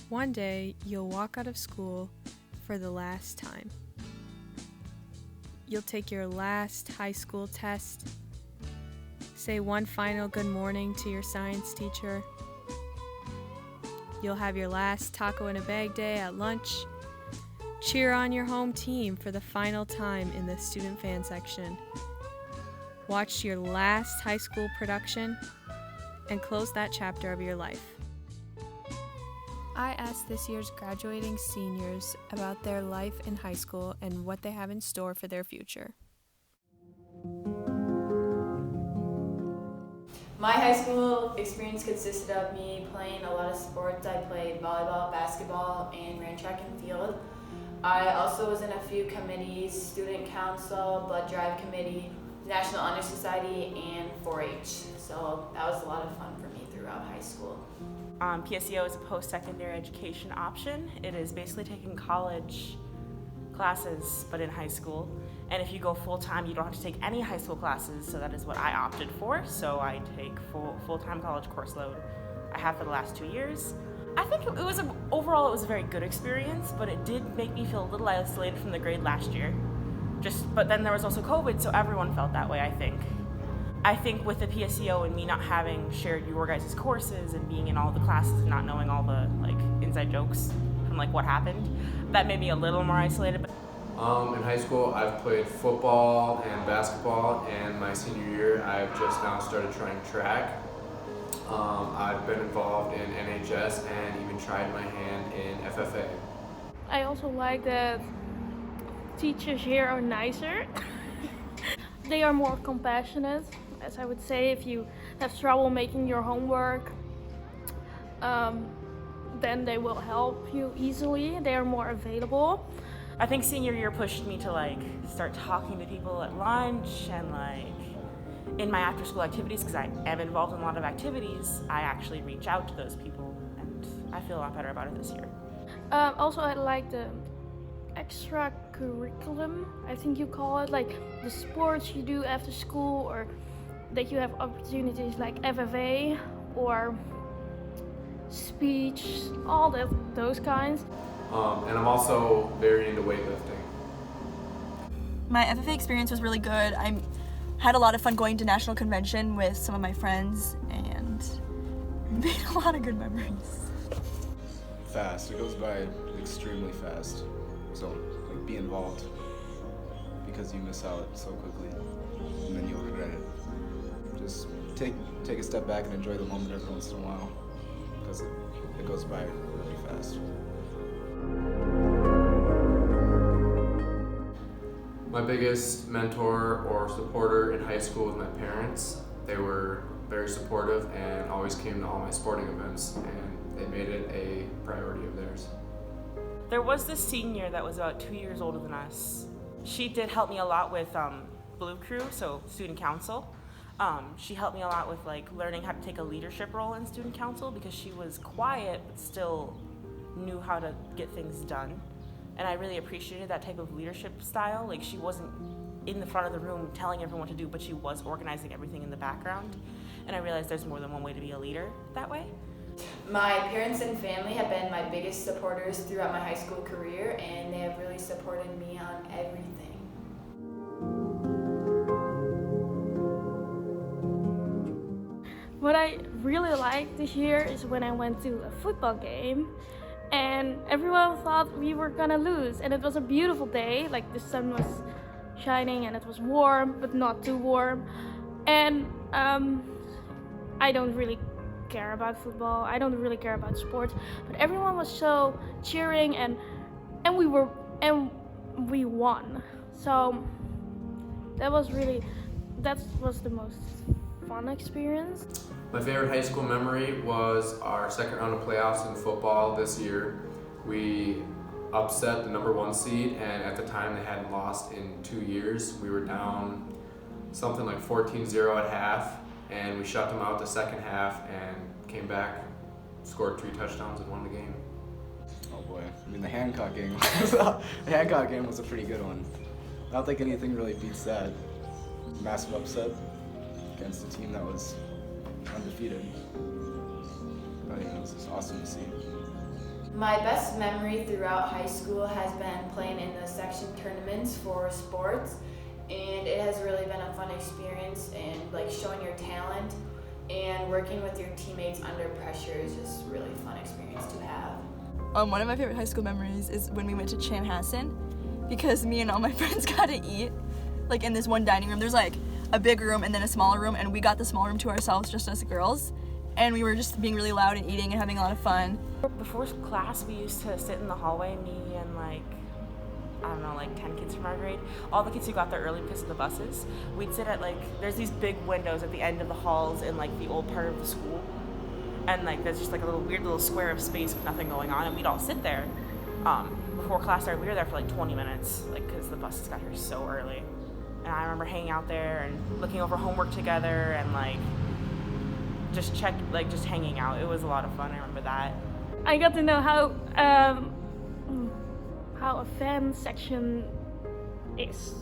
One day, you'll walk out of school for the last time. You'll take your last high school test, say one final good morning to your science teacher. You'll have your last taco in a bag day at lunch, cheer on your home team for the final time in the student fan section, watch your last high school production, and close that chapter of your life. I asked this year's graduating seniors about their life in high school and what they have in store for their future. My high school experience consisted of me playing a lot of sports. I played volleyball, basketball, and ran track and field. I also was in a few committees: student council, blood drive committee, National Honor Society, and 4-H. So that was a lot of fun for me throughout high school. PSEO is a post-secondary education option. It is basically taking college classes, but in high school. And if you go full-time, you don't have to take any high school classes, so that is what I opted for. So I take full-time college course load. I have for the last 2 years. I think overall it was a very good experience, but it did make me feel a little isolated from the grade last year. But then there was also COVID, so everyone felt that way, I think. I think with the PSEO and me not having shared your guys' courses and being in all the classes and not knowing all the inside jokes from what happened, that made me a little more isolated. In high school, I've played football and basketball, and my senior year, I've just now started trying track. I've been involved in NHS and even tried my hand in FFA. I also like that teachers here are nicer. They are more compassionate, as I would say. If you have trouble making your homework, then they will help you easily. They are more available. I think senior year pushed me to start talking to people at lunch and in my after school activities, because I am involved in a lot of activities. I actually reach out to those people, and I feel a lot better about it this year. Also, I like the extra curriculum, I think you call it, the sports you do after school, or that you have opportunities like FFA or speech, all those kinds. And I'm also very into weightlifting. My FFA experience was really good. I had a lot of fun going to national convention with some of my friends and made a lot of good memories. Fast. It goes by extremely fast. So be involved, because you miss out so quickly and then you'll regret it. Just take a step back and enjoy the moment every once in a while, because it goes by really fast. My biggest mentor or supporter in high school was my parents. They were very supportive and always came to all my sporting events, and they made it a priority of theirs. There was this senior that was about 2 years older than us. She did help me a lot with Blue Crew, so student council. She helped me a lot with learning how to take a leadership role in student council, because she was quiet but still knew how to get things done. And I really appreciated that type of leadership style. She wasn't in the front of the room telling everyone what to do, but she was organizing everything in the background. And I realized there's more than one way to be a leader that way. My parents and family have been my biggest supporters throughout my high school career, and they have really supported me on everything. What I really liked this year is when I went to a football game and everyone thought we were gonna lose, and it was a beautiful day. The sun was shining and it was warm but not too warm, and I don't really care about football, I don't really care about sports, but everyone was so cheering, and we won. So that was the most fun experience. My favorite high school memory was our second round of playoffs in football this year. We upset the number 1 seed, and at the time they hadn't lost in 2 years. We were down something like 14-0 at half, and we shut them out the second half and came back, scored 3 touchdowns and won the game. Oh boy, the Hancock game was a pretty good one. I don't think anything really beats that. Massive upset against a team that was undefeated. But it was just awesome to see. My best memory throughout high school has been playing in the section tournaments for sports, and it has really been a fun experience, and like showing your talent and working with your teammates under pressure is just really fun experience to have. One of my favorite high school memories is when we went to Chanhassen, because me and all my friends got to eat like in this one dining room. There's like a big room and then a smaller room, and we got the small room to ourselves, just us girls, and we were just being really loud and eating and having a lot of fun. Before class, we used to sit in the hallway, me and like, I don't know, like 10 kids from our grade. All the kids who got there early because of the buses. We'd sit at like, there's these big windows at the end of the halls in like the old part of the school. And like, there's just like a little weird little square of space with nothing going on, and we'd all sit there. Before class started, we were there for like 20 minutes, like, because the buses got here so early. And I remember hanging out there and looking over homework together and like, just hanging out. It was a lot of fun, I remember that. I got to know how a fan section is.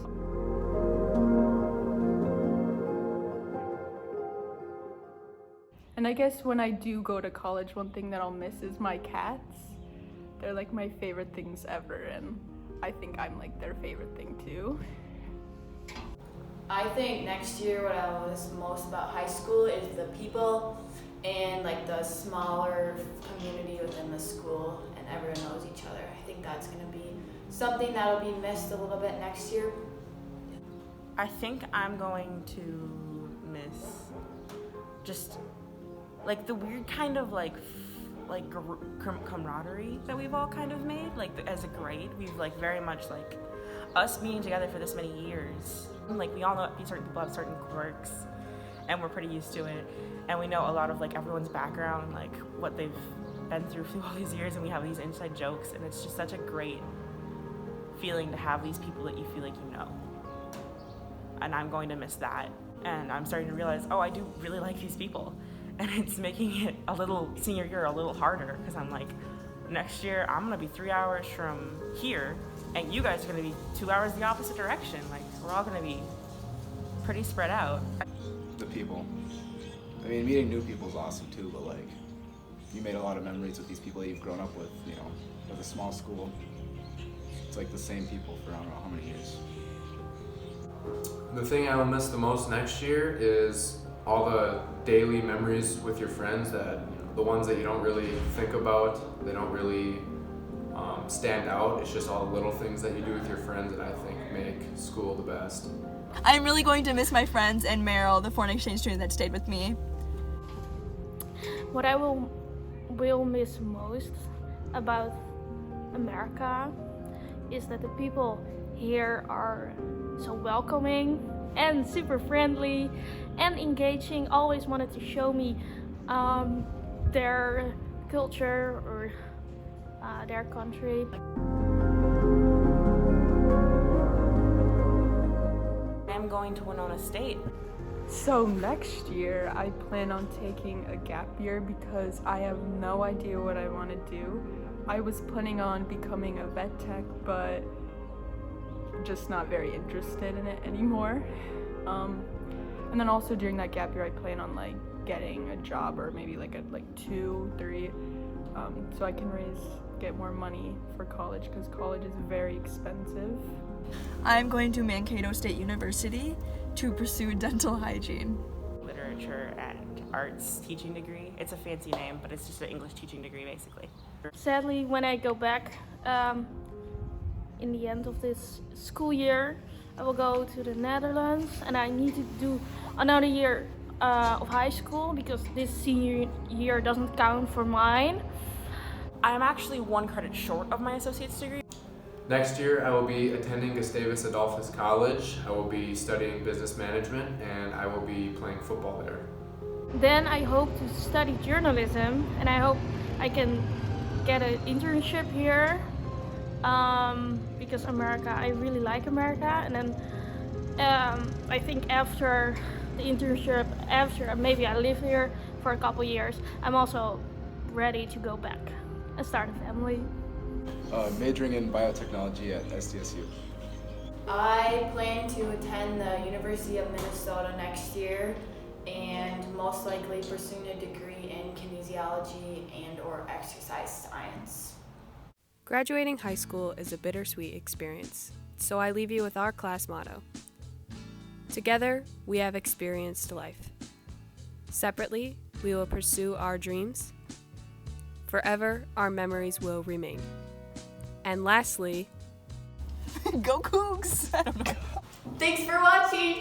And I guess when I do go to college, one thing that I'll miss is my cats. They're like my favorite things ever, and I think I'm like their favorite thing too. I think next year what I will miss most about high school is the people and like the smaller community within the school, and everyone knows each other. I think that's going to be something that will be missed a little bit next year. I think I'm going to miss just like the weird kind of like camaraderie that we've all kind of made, like as a grade. We've like very much like us being together for this many years. Like we all know certain people have certain quirks, and we're pretty used to it. And we know a lot of like everyone's background, like what they've been through all these years, and we have these inside jokes, and it's just such a great feeling to have these people that you feel like you know. And I'm going to miss that. And I'm starting to realize, oh, I do really like these people. And it's making it a little, senior year, a little harder, because I'm like, next year I'm gonna be 3 hours from here, and you guys are gonna be 2 hours the opposite direction. Like, we're all gonna be pretty spread out. The people. I mean, meeting new people is awesome too, but like, you made a lot of memories with these people that you've grown up with, you know, with a small school. It's like the same people for I don't know how many years. The thing I will miss the most next year is all the daily memories with your friends, that the ones that you don't really think about, they don't really stand out. It's just all the little things that you do with your friends that I think make school the best. I'm really going to miss my friends and Meryl, the foreign exchange student that stayed with me. What I will miss most about America is that the people here are so welcoming and super friendly and engaging. Always wanted to show me their culture or their country. I'm going to Winona State. So next year I plan on taking a gap year because I have no idea what I want to do. I was planning on becoming a vet tech, but just not very interested in it anymore. And then also during that gap year I plan on like getting a job, or maybe like 2, 3, so I can get more money for college, because college is very expensive. I'm going to Mankato State University to pursue dental hygiene. Literature and arts teaching degree. It's a fancy name, but it's just an English teaching degree basically. Sadly, when I go back in the end of this school year, I will go to the Netherlands, and I need to do another year of high school because this senior year doesn't count for mine. I'm actually 1 credit short of my associate's degree. Next year I will be attending Gustavus Adolphus College. I will be studying business management, and I will be playing football there. Then I hope to study journalism, and I hope I can get an internship here because America, I really like America. And then I think after the internship, after maybe I live here for a couple years, I'm also ready to go back and start a family. Majoring in biotechnology at SDSU. I plan to attend the University of Minnesota next year, and most likely pursuing a degree in kinesiology and or exercise science. Graduating high school is a bittersweet experience, so I leave you with our class motto. Together, we have experienced life. Separately, we will pursue our dreams. Forever, our memories will remain. And lastly, Go Cougs! I don't know. Thanks for watching!